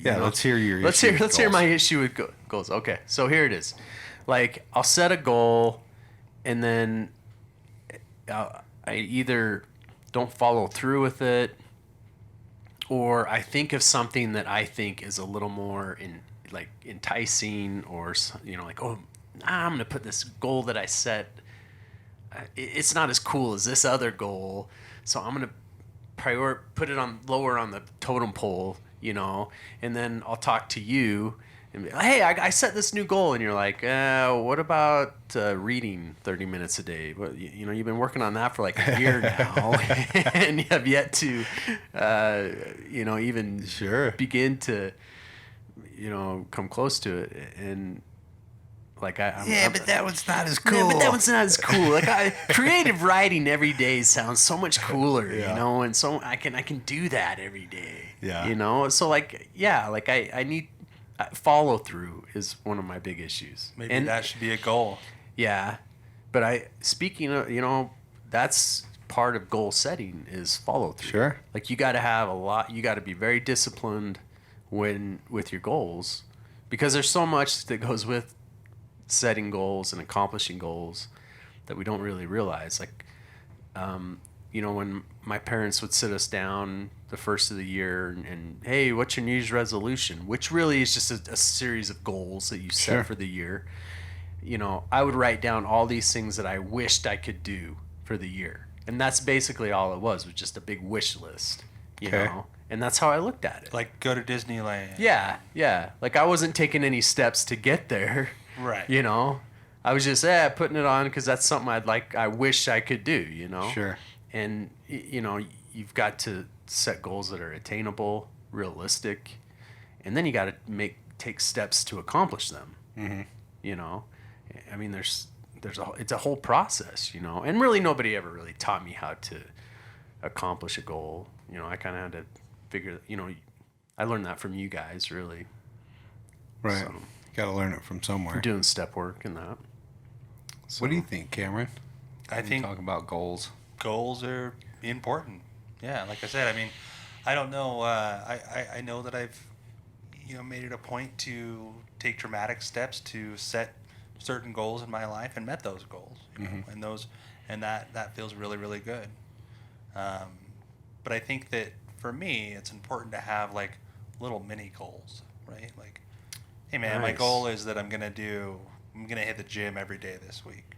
Yeah, let's hear your Let's hear my issue with goals. Okay, so here it is. Like, I'll set a goal, and then I either don't follow through with it, or I think of something that I think is a little more enticing, or like, oh, I'm gonna put this goal that I set. It's not as cool as this other goal, so I'm gonna put it on lower on the totem pole, and then I'll talk to you and be like, hey, I set this new goal, and you're like, what about reading 30 minutes a day? Well, you've been working on that for like a year now, and you have yet to, even begin to, come close to it, and like but that one's not as cool. Yeah, but that one's not as cool. Like creative writing every day sounds so much cooler, and so I can do that every day. Yeah. So I need follow through is one of my big issues. Maybe that should be a goal. Yeah, but speaking of, that's part of goal setting is follow through. Sure. Like you got to have you got to be very disciplined with your goals, because there's so much that goes with setting goals and accomplishing goals that we don't really realize. Like, when my parents would sit us down the first of the year and hey, what's your New Year's resolution? Which really is just a series of goals that you set for the year. I would write down all these things that I wished I could do for the year. And that's basically all it was just a big wish list, you know? And that's how I looked at it. Like go to Disneyland. Yeah. Like I wasn't taking any steps to get there. Right. I was just putting it on because that's something I wish I could do, Sure. And, you've got to set goals that are attainable, realistic, and then you got to take steps to accomplish them. Mm-hmm. I mean, it's a whole process, and really nobody ever really taught me how to accomplish a goal. I kind of had to figure, I learned that from you guys, really. Right. So, got to learn it from somewhere. Doing step work and that. So, what do you think, Cameron? I think talk about goals. Goals are important. Yeah, like I said, I mean, I don't know. I know that I've made it a point to take dramatic steps to set certain goals in my life and met those goals. And that feels really, really good. But I think that for me, it's important to have like little mini goals, right? Like, hey man, my goal is that I'm gonna hit the gym every day this week.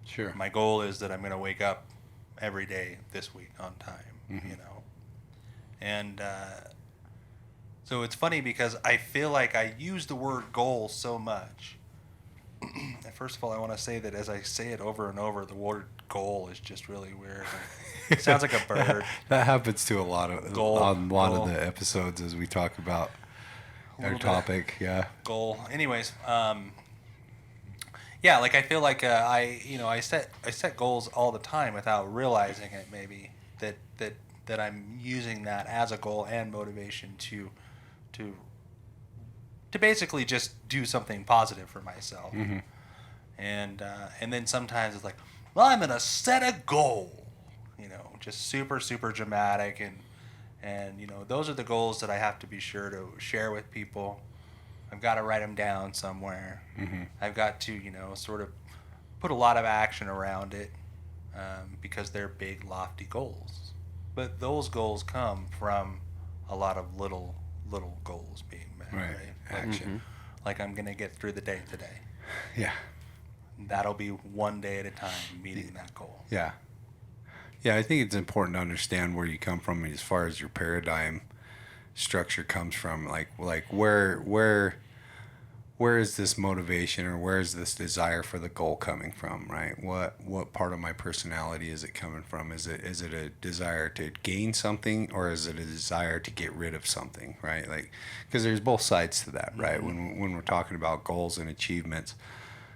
Sure. My goal is that I'm gonna wake up every day this week on time. And so it's funny because I feel like I use the word goal so much. First of all, I want to say that as I say it over and over, the word goal is just really weird. It sounds like a bird. That happens to a lot of goal. the episodes as we talk about our topic. Yeah. Goal. Anyways, yeah, like I feel like I set goals all the time without realizing it. Maybe that I'm using that as a goal and motivation to basically just do something positive for myself. Mm-hmm. And then sometimes it's like, well, I'm gonna set a goal, just super super dramatic, and those are the goals that I have to be sure to share with people. I've got to write them down somewhere. Mm-hmm. I've got to sort of put a lot of action around it, because they're big lofty goals. But those goals come from a lot of little goals being met. Right. Action. Like I'm gonna get through the day today. Yeah. That'll be one day at a time meeting that goal. Yeah. Yeah, I think it's important to understand where you come from as far as your paradigm structure comes from. Like where is this motivation or where is this desire for the goal coming from, right? What part of my personality is it coming from? Is it a desire to gain something, or is it a desire to get rid of something, right? Like, because there's both sides to that, right? Mm-hmm. When we're talking about goals and achievements,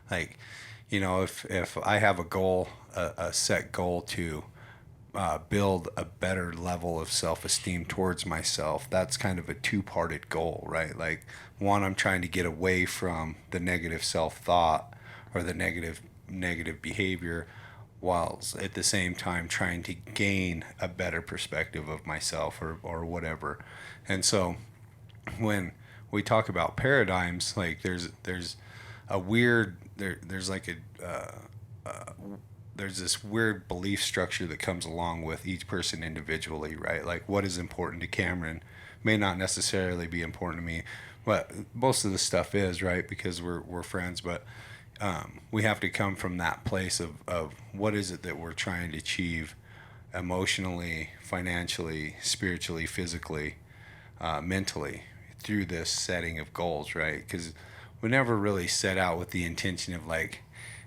like, if I have a goal, a set goal to build a better level of self-esteem towards myself, that's kind of a two-parted goal, right? Like, one, I'm trying to get away from the negative self-thought or the negative behavior, while at the same time trying to gain a better perspective of myself or whatever. And so when we talk about paradigms, like there's a weird there's like there's this weird belief structure that comes along with each person individually, right? Like what is important to Cameron may not necessarily be important to me, but most of the stuff is, right? Because we're friends, but we have to come from that place of what is it that we're trying to achieve emotionally, financially, spiritually, physically, mentally through this setting of goals, right? Because we never really set out with the intention of like,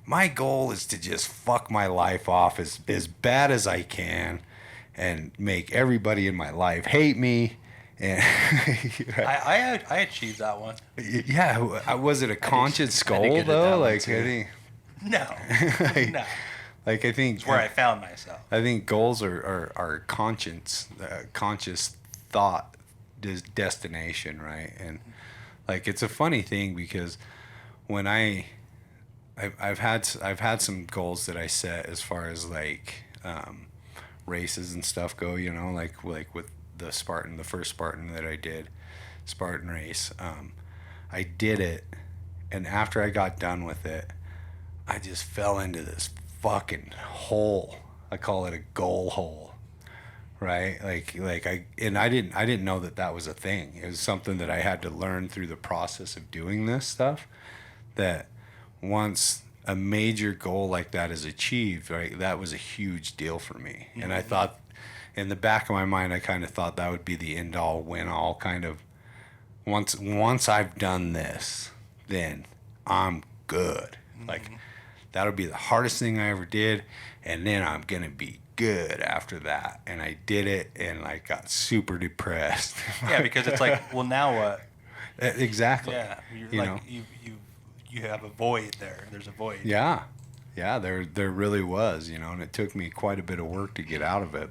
my goal is to just fuck my life off as bad as I can and make everybody in my life hate me. And I achieved that one. yeah, was it a conscious I think I goal did that though? one Like too. I think, No, no. like I think It's where I found myself. I think goals are conscious thought destination, right? And like it's a funny thing because when I've had some goals that I set as far as like races and stuff go, you know, like with the first Spartan that I did, Spartan race. I did it, and after I got done with it, I just fell into this fucking hole. I call it a goal hole, right? Like I didn't know that was a thing. It was something that I had to learn through the process of doing this stuff. That once a major goal like that is achieved, right, that was a huge deal for me. And I thought, in the back of my mind, I kind of thought that would be the end all, win all kind of. Once I've done this, then I'm good. Like that'll be the hardest thing I ever did, and then I'm gonna be good after that. And I did it, and like got super depressed. Yeah, because it's like, well, now what? Exactly. Yeah, You like know? you have a void there. There's a void. Yeah, there really was, you know, and it took me quite a bit of work to get out of it.